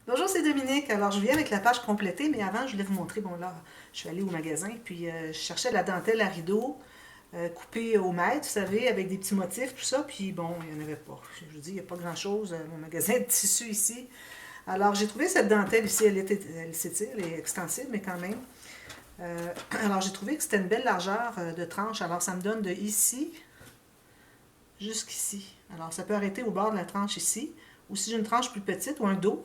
Bonjour, c'est Dominique. Alors, je viens avec la page complétée, mais avant, je voulais vous montrer. Bon, là, je suis allée au magasin, puis je cherchais de la dentelle à rideau coupée au mètre, vous savez, avec des petits motifs, tout ça. Puis bon, il n'y en avait pas. Je vous dis, il n'y a pas grand-chose. Mon magasin de tissu ici. Alors, j'ai trouvé cette dentelle ici. Elle s'étire, elle est extensible, mais quand même. Alors, j'ai trouvé que c'était une belle largeur de tranche. Alors, ça me donne de ici jusqu'ici. Alors, ça peut arrêter au bord de la tranche ici. Ou si j'ai une tranche plus petite ou un dos,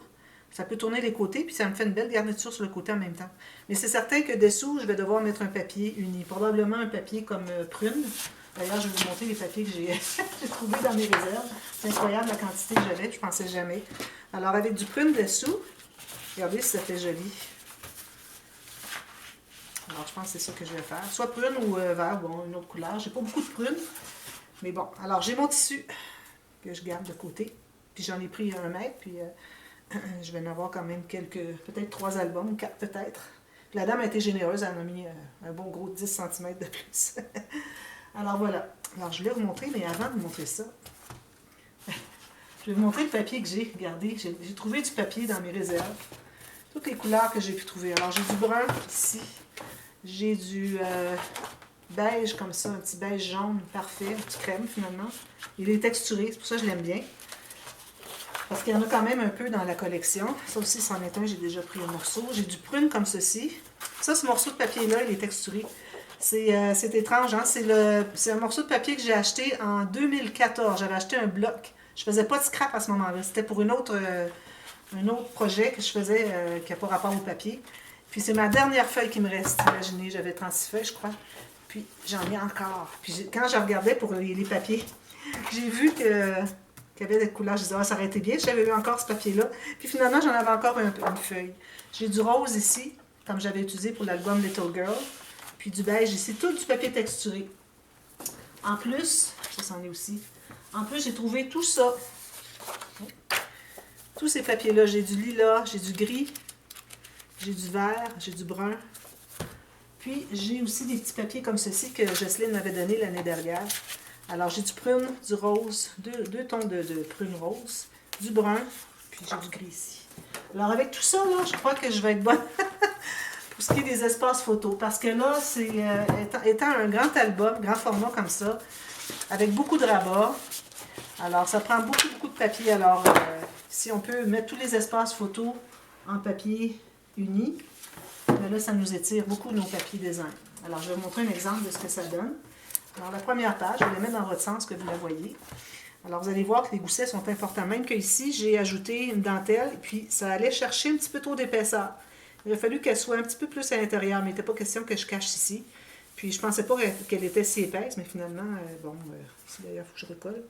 ça peut tourner les côtés, puis ça me fait une belle garniture sur le côté en même temps. Mais c'est certain que dessous, je vais devoir mettre un papier uni. Probablement un papier comme prune. D'ailleurs, je vais vous montrer les papiers que j'ai trouvés dans mes réserves. C'est incroyable la quantité que j'avais, je ne pensais jamais. Alors, avec du prune dessous, regardez si ça fait joli. Alors, je pense que c'est ça que je vais faire. Soit prune ou vert, bon, une autre couleur. J'ai pas beaucoup de prune. Mais bon, alors j'ai mon tissu que je garde de côté. Puis j'en ai pris 1 mètre, puis je vais en avoir quand même peut-être 3 albums, ou 4 peut-être. Puis la dame a été généreuse, elle m'a mis un bon gros 10 cm de plus. Alors voilà. Alors je voulais vous montrer, mais avant de vous montrer ça, je vais vous montrer le papier que j'ai. Regardez, j'ai trouvé du papier dans mes réserves. Toutes les couleurs que j'ai pu trouver. Alors j'ai du brun ici. J'ai du beige comme ça, un petit beige jaune parfait, un petit crème finalement. Il est texturé, c'est pour ça que je l'aime bien. Parce qu'il y en a quand même un peu dans la collection. Ça aussi, c'en est un, j'ai déjà pris un morceau. J'ai du prune comme ceci. Ça, ce morceau de papier-là, il est texturé. C'est étrange, hein? C'est un morceau de papier que j'ai acheté en 2014. J'avais acheté un bloc. Je faisais pas de scrap à ce moment-là. C'était pour un autre projet que je faisais qui n'a pas rapport au papier. Puis c'est ma dernière feuille qui me reste. Imaginez, j'avais 36 feuilles, je crois. Puis j'en ai encore. Puis quand je regardais pour les papiers, j'ai vu qu'il y avait des couleurs. Je disais, ah, ça aurait été bien, j'avais eu encore ce papier-là. Puis finalement, j'en avais encore une feuille. J'ai du rose ici, comme j'avais utilisé pour l'album Little Girl. Puis du beige ici, tout du papier texturé. En plus, ça c'en est aussi. En plus, j'ai trouvé tout ça. Tous ces papiers-là. J'ai du lilas, j'ai du gris, j'ai du vert, j'ai du brun. Puis, j'ai aussi des petits papiers comme ceci que Jocelyne m'avait donné l'année dernière. Alors, j'ai du prune, du rose, deux tons de prune rose, du brun, puis j'ai du gris ici. Alors, avec tout ça, là, je crois que je vais être bonne pour ce qui est des espaces photos. Parce que là, c'est étant un grand album, grand format comme ça, avec beaucoup de rabats, alors ça prend beaucoup de papier. Alors, si on peut mettre tous les espaces photos en papier uni, mais là, ça nous étire beaucoup nos papiers design. Alors, je vais vous montrer un exemple de ce que ça donne. Alors, la première page, je vais la mettre dans votre sens que vous la voyez. Alors, vous allez voir que les goussets sont importants. Même qu'ici, j'ai ajouté une dentelle, et puis ça allait chercher un petit peu trop d'épaisseur. Il a fallu qu'elle soit un petit peu plus à l'intérieur, mais il n'était pas question que je cache ici. Puis, je ne pensais pas qu'elle était si épaisse, mais finalement, ici d'ailleurs, il faut que je recolle.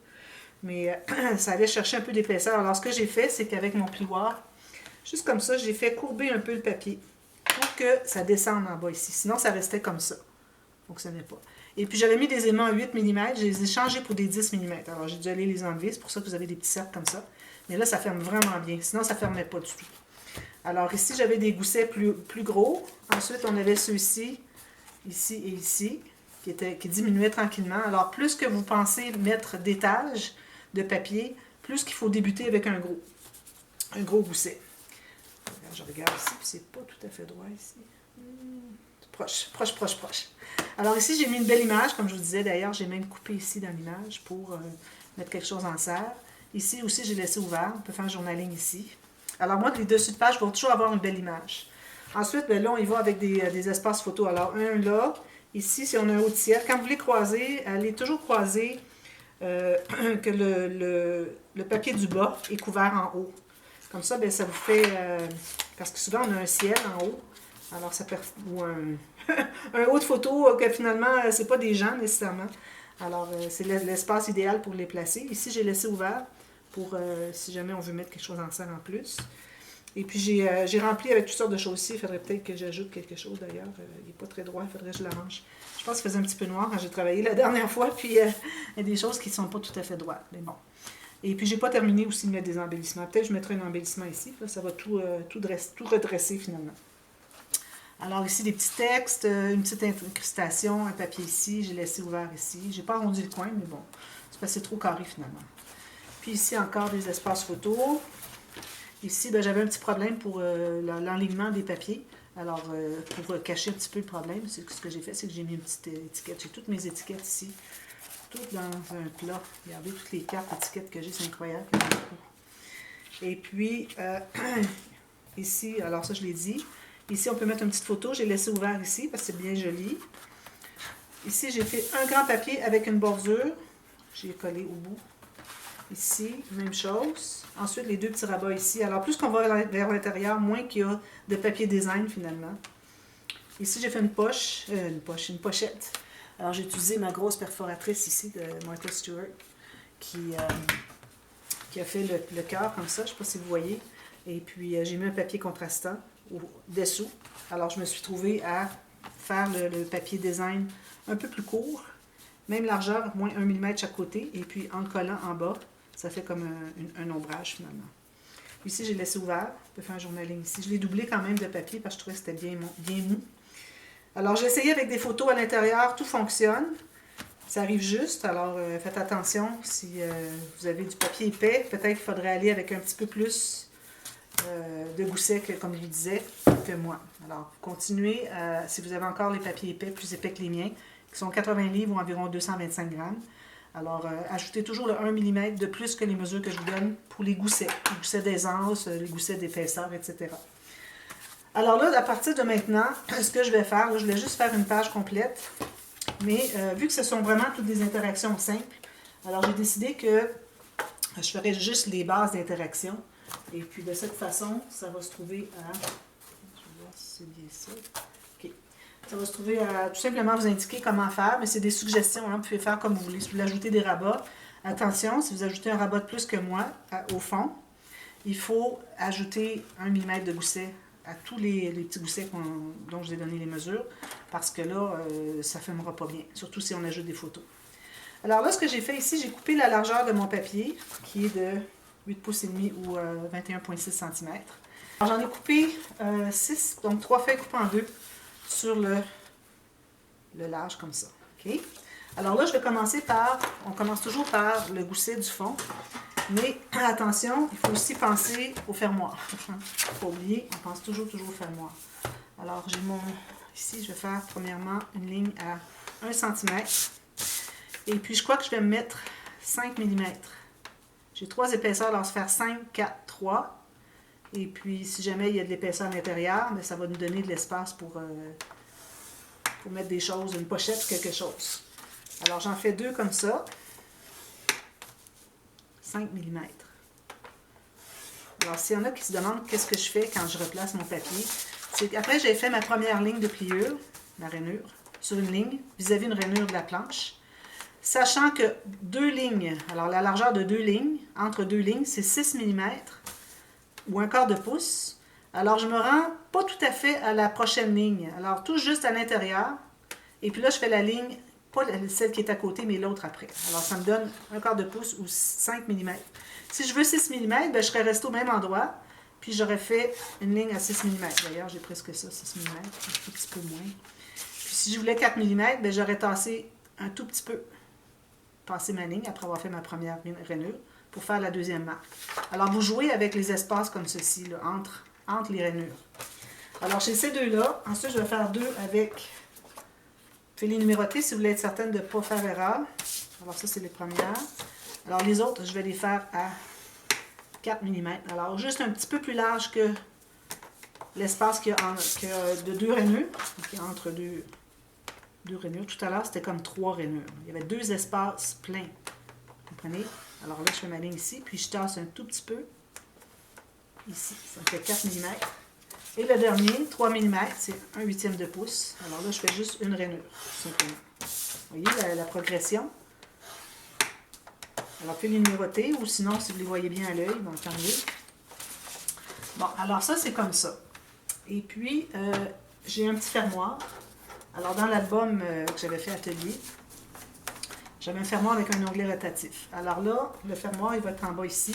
Mais ça allait chercher un peu d'épaisseur. Alors, ce que j'ai fait, c'est qu'avec mon plioir, juste comme ça, j'ai fait courber un peu le papier pour que ça descende en bas ici. Sinon, ça restait comme ça. Ça ne fonctionnait pas. Et puis, j'avais mis des aimants 8 mm. Je les ai changés pour des 10 mm. Alors, j'ai dû aller les enlever. C'est pour ça que vous avez des petits cercles comme ça. Mais là, ça ferme vraiment bien. Sinon, ça ne fermait pas du tout. Alors, ici, j'avais des goussets plus gros. Ensuite, on avait ceux-ci, ici et ici, qui diminuaient tranquillement. Alors, plus que vous pensez mettre d'étages de papier, plus qu'il faut débuter avec un gros gousset. Je regarde ici, puis c'est pas tout à fait droit ici. Proche. Alors ici, j'ai mis une belle image, comme je vous disais. D'ailleurs, j'ai même coupé ici dans l'image pour mettre quelque chose en serre. Ici aussi, j'ai laissé ouvert. On peut faire un journaling ici. Alors moi, les dessus de page vont toujours avoir une belle image. Ensuite, là, on y va avec des espaces photos. Alors, un là. Ici, si on a un haut de ciel, quand vous les croisez, elle est toujours croisée que le papier du bas est couvert en haut. Comme ça, bien, ça vous fait... parce que souvent, on a un ciel en haut. Alors, ça peut... Ou un haut de photo que finalement, c'est pas des gens nécessairement. Alors, c'est l'espace idéal pour les placer. Ici, j'ai laissé ouvert pour si jamais on veut mettre quelque chose en serre en plus. Et puis, j'ai rempli avec toutes sortes de choses ici. Il faudrait peut-être que j'ajoute quelque chose d'ailleurs. Il n'est pas très droit, il faudrait que je l'arrange. Je pense qu'il faisait un petit peu noir quand j'ai travaillé la dernière fois. Puis, il y a des choses qui ne sont pas tout à fait droites. Mais bon. Et puis, j'ai pas terminé aussi de mettre des embellissements. Peut-être que je mettrai un embellissement ici. Là, ça va tout redresser finalement. Alors ici, des petits textes, une petite incrustation, un papier ici. J'ai laissé ouvert ici. J'ai pas arrondi le coin, mais bon, c'est parce que c'est trop carré finalement. Puis ici, encore des espaces photos. Ici, ben, j'avais un petit problème pour l'enlignement des papiers. Alors, pour cacher un petit peu le problème, ce que j'ai fait, c'est que j'ai mis une petite étiquette. J'ai toutes mes étiquettes ici, toutes dans un plat. Regardez toutes les cartes étiquettes que j'ai, c'est incroyable. Et puis, ici, alors ça, je l'ai dit. Ici, on peut mettre une petite photo. J'ai laissé ouvert ici parce que c'est bien joli. Ici, j'ai fait un grand papier avec une bordure. J'ai collé au bout. Ici, même chose. Ensuite, les deux petits rabats ici. Alors, plus qu'on va vers l'intérieur, moins qu'il y a de papier design, finalement. Ici, j'ai fait une pochette. Alors, j'ai utilisé ma grosse perforatrice ici de Martha Stewart qui a fait le cœur comme ça. Je ne sais pas si vous voyez. Et puis, j'ai mis un papier contrastant dessous. Alors, je me suis trouvée à faire le papier design un peu plus court. Même largeur, moins 1 mm chaque côté. Et puis, en le collant en bas, ça fait comme un ombrage, finalement. Ici, j'ai laissé ouvert. Je peux faire un journaling ici. Je l'ai doublé quand même de papier parce que je trouvais que c'était bien mou. Alors, j'ai essayé avec des photos à l'intérieur. Tout fonctionne. Ça arrive juste. Alors, faites attention. Si vous avez du papier épais, peut-être qu'il faudrait aller avec un petit peu plus de gousset, comme je vous disais, que moi. Alors, continuez. Si vous avez encore les papiers épais, plus épais que les miens, qui sont 80 livres ou environ 225 grammes. Alors, ajoutez toujours le 1 mm de plus que les mesures que je vous donne pour les goussets d'aisance, les goussets d'épaisseur, etc. Alors là, à partir de maintenant, ce que je vais faire, là, je vais juste faire une page complète, mais vu que ce sont vraiment toutes des interactions simples, alors j'ai décidé que je ferai juste les bases d'interaction. Et puis de cette façon, ça va se trouver à... Je vais voir si c'est bien ça. OK. Ça va se trouver à tout simplement vous indiquer comment faire, mais c'est des suggestions, hein, vous pouvez faire comme vous voulez. Si vous voulez ajouter des rabats, attention, si vous ajoutez un rabat de plus que moi au fond, il faut ajouter 1 mm de gousset à tous les petits goussets dont je vous ai donné les mesures, parce que là, ça ne filmera pas bien, surtout si on ajoute des photos. Alors là, ce que j'ai fait ici, j'ai coupé la largeur de mon papier, qui est de 8 pouces et demi ou 21,6 cm. Alors j'en ai coupé 6, donc 3 feuilles coupées en 2 sur le large comme ça. OK? Alors là, je vais commencer par, on commence toujours par le gousset du fond, mais attention, il faut aussi penser au fermoir. Il ne faut pas oublier, on pense toujours au fermoir. Alors j'ai ici je vais faire premièrement une ligne à 1 cm, et puis je crois que je vais me mettre 5 mm. J'ai 3 épaisseurs, alors ça va faire 5, 4, 3. Et puis, si jamais il y a de l'épaisseur à l'intérieur, ça va nous donner de l'espace pour mettre des choses, une pochette ou quelque chose. Alors, j'en fais 2 comme ça. 5 mm. Alors, s'il y en a qui se demandent qu'est-ce que je fais quand je replace mon papier, c'est qu'après, j'ai fait ma première ligne de pliure, ma rainure, sur une ligne, vis-à-vis une rainure de la planche. Sachant que 2 lignes, alors la largeur de 2 lignes, entre 2 lignes, c'est 6 mm ou un quart de pouce. Alors, je me rends pas tout à fait à la prochaine ligne. Alors, tout juste à l'intérieur. Et puis là, je fais la ligne, pas celle qui est à côté, mais l'autre après. Alors, ça me donne un quart de pouce ou 5 mm. Si je veux 6 mm, ben, je serais resté au même endroit. Puis, j'aurais fait une ligne à 6 mm. D'ailleurs, j'ai presque ça, 6 mm, un tout petit peu moins. Puis, si je voulais 4 mm, ben, j'aurais tassé un tout petit peu. Passer ma ligne après avoir fait ma première rainure pour faire la deuxième marque. Alors, vous jouez avec les espaces comme ceci, là, entre les rainures. Alors, j'ai ces deux-là. Ensuite, je vais faire 2 avec filet numéroté si vous voulez être certaine de ne pas faire erreur. Alors, ça, c'est les premières. Alors, les autres, je vais les faire à 4 mm. Alors, juste un petit peu plus large que l'espace qu'il y a de 2 rainures, qui est entre deux rainures. Tout à l'heure, c'était comme 3 rainures. Il y avait 2 espaces pleins. Vous comprenez? Alors là, je fais ma ligne ici, puis je tasse un tout petit peu ici. Ça me fait 4 mm. Et le dernier, 3 mm, c'est 1/8 de pouce. Alors là, je fais juste une rainure, tout simplement. Vous voyez la progression? Alors, puis les numéroter, ou sinon, si vous les voyez bien à l'œil, bon, tant mieux. Bon, alors ça, c'est comme ça. Et puis, j'ai un petit fermoir. Alors, dans l'album que j'avais fait atelier, j'avais un fermoir avec un onglet rotatif. Alors là, le fermoir, il va être en bas ici,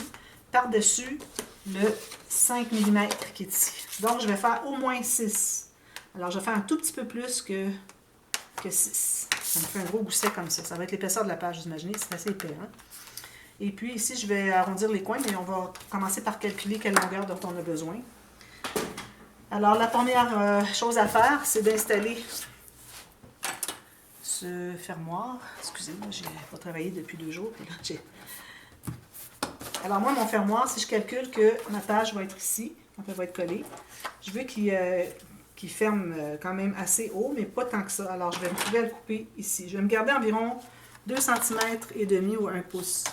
par-dessus le 5 mm qui est ici. Donc, je vais faire au moins 6. Alors, je vais faire un tout petit peu plus que 6. Ça me fait un gros gousset comme ça. Ça va être l'épaisseur de la page, vous imaginez, c'est assez épais. Hein? Et puis ici, je vais arrondir les coins, mais on va commencer par calculer quelle longueur dont on a besoin. Alors, la première chose à faire, c'est d'installer ce fermoir. Excusez-moi, j'ai pas travaillé depuis 2 jours. Puis là, alors moi, mon fermoir, si je calcule que ma page va être ici, quand elle va être collée, je veux qu'il ferme quand même assez haut, mais pas tant que ça. Alors, je vais me trouver à le couper ici. Je vais me garder environ 2 cm et demi ou 1 pouce.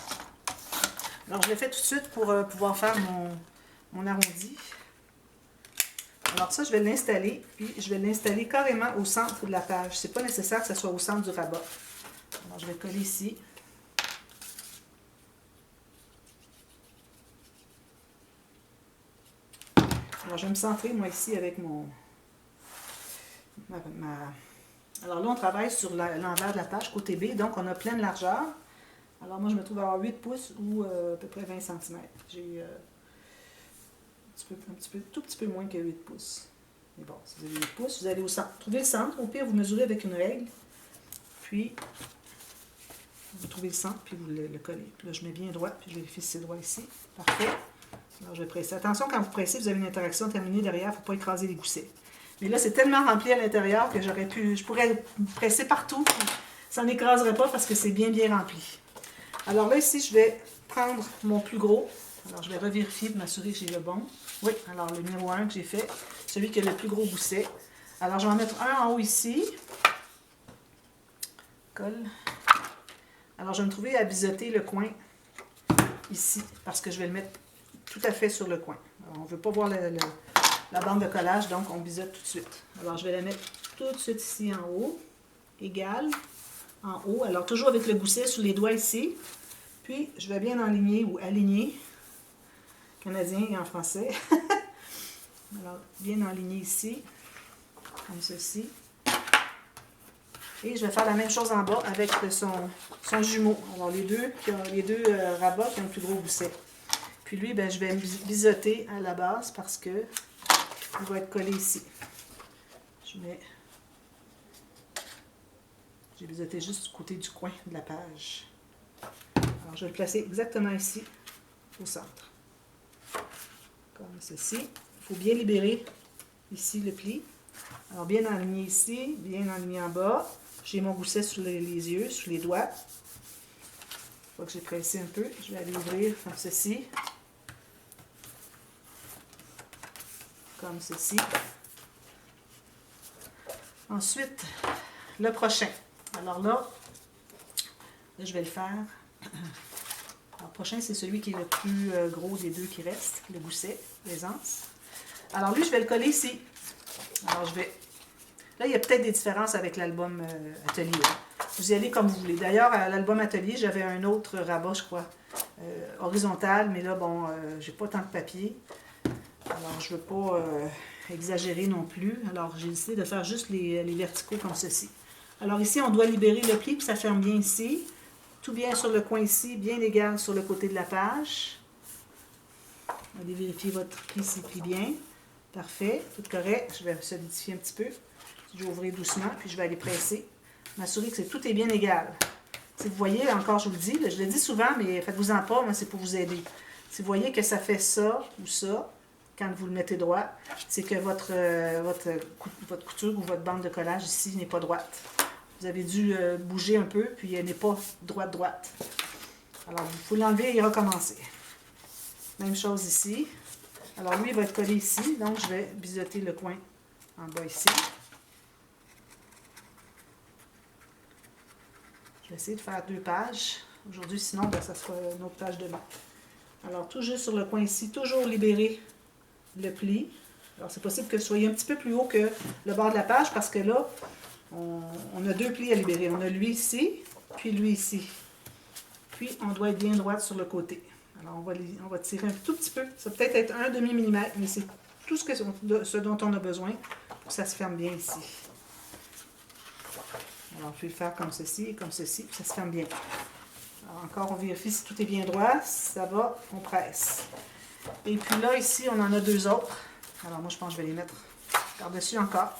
Alors, je le fais tout de suite pour pouvoir faire mon arrondi. Alors ça, je vais l'installer, puis je vais l'installer carrément au centre de la page. C'est pas nécessaire que ce soit au centre du rabat. Alors, je vais coller ici. Alors, je vais me centrer, moi, ici, avec Alors là, on travaille sur l'envers de la page, côté B, donc on a plein de largeur. Alors, moi, je me trouve à avoir 8 pouces ou à peu près 20 cm. J'ai tout petit peu moins que 8 pouces. Mais bon, si vous avez 8 pouces, vous allez au centre. Trouvez le centre. Au pire, vous mesurez avec une règle. Puis, vous trouvez le centre, puis vous le collez. Puis là, je mets bien droit, puis je vérifie si c'est droit ici. Parfait. Alors, je vais presser. Attention, quand vous pressez, vous avez une interaction terminée derrière. Il ne faut pas écraser les goussets. Mais là, c'est tellement rempli à l'intérieur que je pourrais presser partout. Ça n'écraserait pas parce que c'est bien, bien rempli. Alors là, ici, je vais prendre mon plus gros. Alors, je vais revérifier pour m'assurer que j'ai le bon. Oui, alors le numéro 1 que j'ai fait, celui qui a le plus gros gousset. Alors, je vais en mettre un en haut ici. Colle. Alors, je vais me trouver à biseauter le coin ici, parce que je vais le mettre tout à fait sur le coin. Alors, on ne veut pas voir la bande de collage, donc on biseaute tout de suite. Alors, je vais la mettre tout de suite ici en haut, égale, en haut. Alors, toujours avec le gousset sur les doigts ici. Puis, je vais bien enligner ou aligner, canadien et en français. Alors, bien enligner ici, comme ceci. Et je vais faire la même chose en bas avec son jumeau. Alors, les deux rabats qui ont le plus gros gousset. Puis lui, ben, je vais biseauter à la base parce que il va être collé ici. J'ai biseauté juste du côté du coin de la page. Alors, je vais le placer exactement ici, au centre. Comme ceci. Il faut bien libérer ici le pli. Alors, bien aligné ici, bien aligné en bas. J'ai mon gousset sur les yeux, sur les doigts. Une fois que j'ai pressé un peu, je vais aller ouvrir comme ceci. Comme ceci. Ensuite, le prochain. Alors là, je vais le faire. Alors, le prochain, c'est celui qui est le plus gros des deux qui reste, le gousset, l'aisance. Alors lui, je vais le coller ici. Alors je vais... Là, il y a peut-être des différences avec l'album Atelier. Vous y allez comme vous voulez. D'ailleurs, à l'album Atelier, j'avais un autre rabat, je crois, horizontal, mais là, bon, j'ai pas tant de papier. Alors, je ne veux pas exagérer non plus. Alors, j'ai décidé de faire juste les verticaux comme ceci. Alors ici, on doit libérer le pli, puis ça ferme bien ici. Tout bien sur le coin ici, bien égal sur le côté de la page. Allez vérifier votre pli s'il plie bien. Parfait, tout correct. Je vais solidifier un petit peu. Je vais ouvrir doucement, puis je vais aller presser. M'assurer que tout est bien égal. Si vous voyez, encore je vous le dis, je le dis souvent, mais faites-vous-en pas, moi c'est pour vous aider. Si vous voyez que ça fait ça ou ça, quand vous le mettez droit, c'est que votre couture ou votre bande de collage ici n'est pas droite. Vous avez dû bouger un peu, puis elle n'est pas droite. Alors, il faut l'enlever et recommencer. Même chose ici. Alors, lui, il va être collé ici, donc je vais biseauter le coin en bas ici. Je vais essayer de faire 2 pages. Aujourd'hui, sinon, ben, ça sera une autre page demain. Alors, tout juste sur le coin ici, toujours libérer le pli. Alors, c'est possible que ce soit un petit peu plus haut que le bord de la page parce que là, on a 2 plis à libérer. On a lui ici, puis lui ici. Puis, on doit être bien droite sur le côté. Alors, on va tirer un tout petit peu. Ça peut peut-être être 1 demi-millimètre, mais c'est tout ce dont on a besoin pour que ça se ferme bien ici. Alors, je vais le faire comme ceci et comme ceci, puis ça se ferme bien. Alors, encore, on vérifie si tout est bien droit. Si ça va, on presse. Et puis là, ici, on en a 2 autres. Alors, moi, je pense que je vais les mettre par-dessus encore.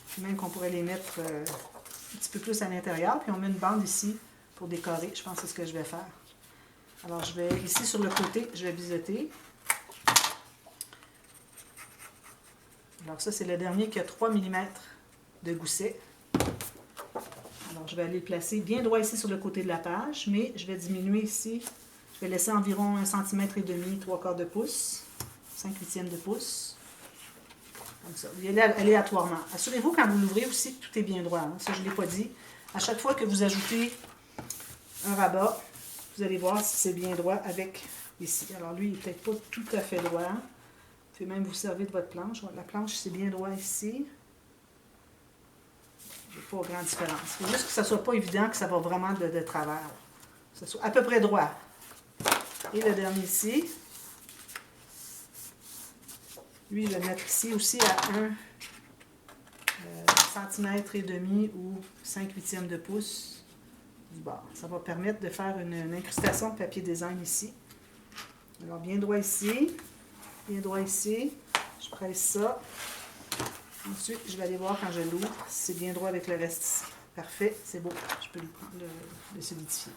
Puis même qu'on pourrait les mettre un petit peu plus à l'intérieur. Puis on met une bande ici pour décorer. Je pense que c'est ce que je vais faire. Alors, je vais, ici sur le côté, je vais biseauter. Alors, ça, c'est le dernier qui a 3 mm de gousset. Alors, je vais aller le placer bien droit ici sur le côté de la page, mais je vais diminuer ici. Je vais laisser environ 1,5 cm, 3/4 de pouce, 5/8 de pouce. Comme ça. Vous y allez aléatoirement. Assurez-vous quand vous l'ouvrez aussi que tout est bien droit. Hein. Ça, je ne l'ai pas dit. À chaque fois que vous ajoutez un rabat, vous allez voir si c'est bien droit avec ici. Alors, lui, il n'est peut-être pas tout à fait droit. Vous pouvez même vous servir de votre planche. La planche, c'est bien droit ici. Il n'y a pas grande différence. Il faut juste que ça ne soit pas évident que ça va vraiment de travers. Que ça soit à peu près droit. Et le dernier ici. Lui, je vais le mettre ici aussi à 1,5 cm ou 5/8 de pouce du bord. Ça va permettre de faire une incrustation de papier design ici. Alors, bien droit ici. Bien droit ici. Je presse ça. Ensuite, je vais aller voir quand je l'ouvre si c'est bien droit avec le reste ici. Parfait, c'est beau. Je peux le solidifier.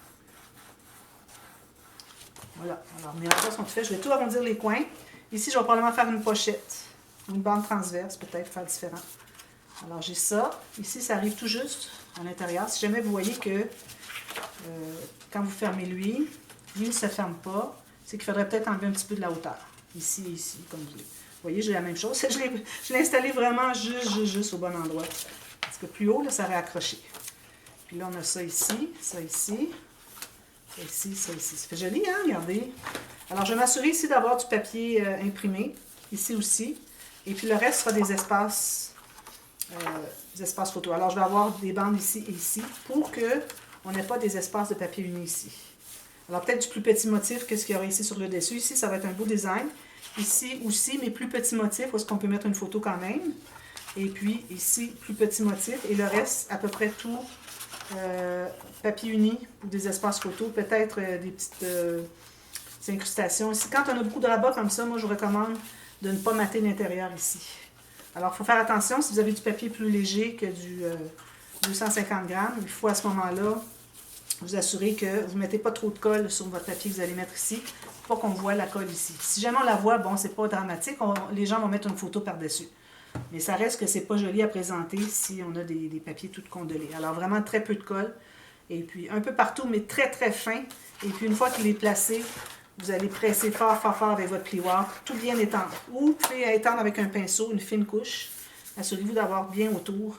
Voilà. Alors, mes raccords sont faits. Je vais tout arrondir les coins. Ici, je vais probablement faire une pochette. Une bande transverse, peut-être faire différent. Alors, j'ai ça. Ici, ça arrive tout juste à l'intérieur. Si jamais vous voyez que quand vous fermez lui ne se ferme pas, c'est qu'il faudrait peut-être enlever un petit peu de la hauteur. Ici et ici, comme vous voulez. Vous voyez, j'ai la même chose. Je l'ai installé vraiment juste au bon endroit. Parce que plus haut, là, ça aurait accroché. Puis là, on a ça ici, ça ici, ça ici, ça ici. Ça fait joli, hein? Regardez. Alors, je vais m'assurer ici d'avoir du papier imprimé. Ici aussi. Et puis, le reste sera des espaces photo. Alors, je vais avoir des bandes ici et ici pour qu'on n'ait pas des espaces de papier uni ici. Alors, peut-être du plus petit motif que ce qu'il y aurait ici sur le dessus. Ici, ça va être un beau design. Ici aussi, mes plus petits motifs, où est-ce qu'on peut mettre une photo quand même. Et puis, ici, plus petit motif. Et le reste, à peu près tout papier uni ou des espaces photo. Peut-être des petites incrustations. Ici, quand on a beaucoup de rabats comme ça, moi, je vous recommande de ne pas mater l'intérieur ici. Alors, il faut faire attention. Si vous avez du papier plus léger que du 250 grammes, il faut à ce moment-là vous assurer que vous ne mettez pas trop de colle sur votre papier que vous allez mettre ici, pour pas qu'on voit la colle ici. Si jamais on la voit, bon, c'est pas dramatique, les gens vont mettre une photo par-dessus. Mais ça reste que c'est pas joli à présenter si on a des papiers tout condolés. Alors vraiment très peu de colle, et puis un peu partout, mais très très fin. Et puis une fois qu'il est placé, vous allez presser fort, fort, fort avec votre plioir, tout bien étendre. Ou vous pouvez étendre avec un pinceau, une fine couche. Assurez-vous d'avoir bien autour.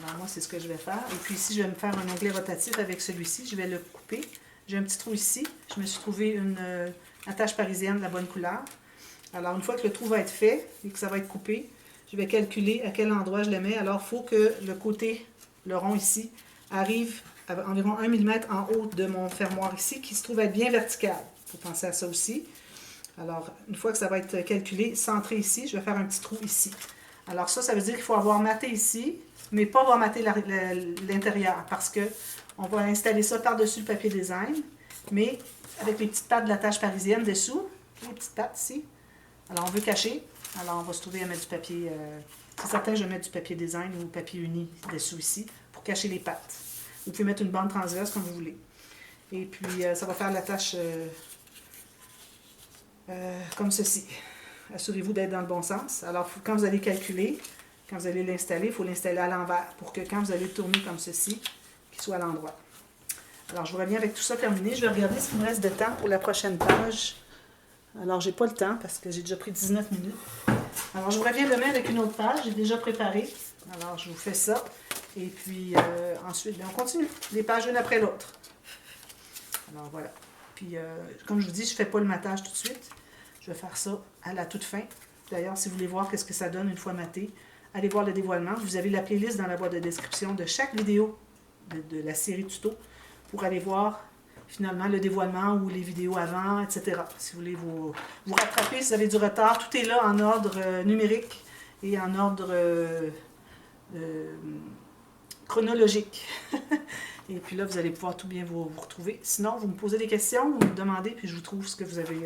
Alors moi, c'est ce que je vais faire. Et puis ici, je vais me faire un onglet rotatif avec celui-ci. Je vais le couper. J'ai un petit trou ici. Je me suis trouvé une attache parisienne de la bonne couleur. Alors, une fois que le trou va être fait et que ça va être coupé, je vais calculer à quel endroit je le mets. Alors, il faut que le côté, le rond ici, arrive à environ 1 mm en haut de mon fermoir ici, qui se trouve être bien vertical. Il faut penser à ça aussi. Alors, une fois que ça va être calculé, centré ici, je vais faire un petit trou ici. Alors ça veut dire qu'il faut avoir maté ici, mais pas avoir maté l'intérieur, parce qu'on va installer ça par-dessus le papier design, mais avec les petites pattes de la tâche parisienne dessous, les petites pattes ici. Alors on veut cacher, alors on va se trouver à mettre du papier, c'est certain je vais mettre du papier design ou papier uni dessous ici, pour cacher les pattes. Vous pouvez mettre une bande transverse comme vous voulez. Et puis ça va faire la tâche comme ceci. Assurez-vous d'être dans le bon sens. Alors, quand vous allez calculer, quand vous allez l'installer, il faut l'installer à l'envers pour que quand vous allez tourner comme ceci, qu'il soit à l'endroit. Alors, je vous reviens avec tout ça terminé. Je vais regarder s'il me reste de temps pour la prochaine page. Alors, j'ai pas le temps parce que j'ai déjà pris 19 minutes. Alors, je vous reviens demain avec une autre page. J'ai déjà préparé. Alors, je vous fais ça. Et puis, ensuite, bien, on continue. Les pages une après l'autre. Alors, voilà. Puis, comme je vous dis, je ne fais pas le matage tout de suite. Je vais faire ça à la toute fin. D'ailleurs, si vous voulez voir qu'est-ce que ça donne une fois maté, allez voir le dévoilement. Vous avez la playlist dans la boîte de description de chaque vidéo de la série tuto pour aller voir finalement le dévoilement ou les vidéos avant, etc. Si vous voulez vous rattraper, si vous avez du retard, tout est là en ordre numérique et en ordre chronologique. Et puis là, vous allez pouvoir tout bien vous retrouver. Sinon, vous me posez des questions, vous me demandez, puis je vous trouve ce que vous avez...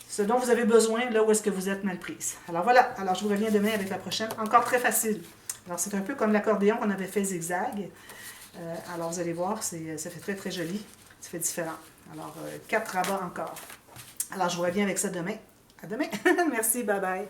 ce dont vous avez besoin, là où est-ce que vous êtes mal prise. Alors voilà, alors je vous reviens demain avec la prochaine, encore très facile. Alors c'est un peu comme l'accordéon qu'on avait fait zigzag. Alors vous allez voir, ça fait très très joli, ça fait différent. Alors, 4 rabats encore. Alors, je vous reviens avec ça demain. À demain. Merci, bye bye.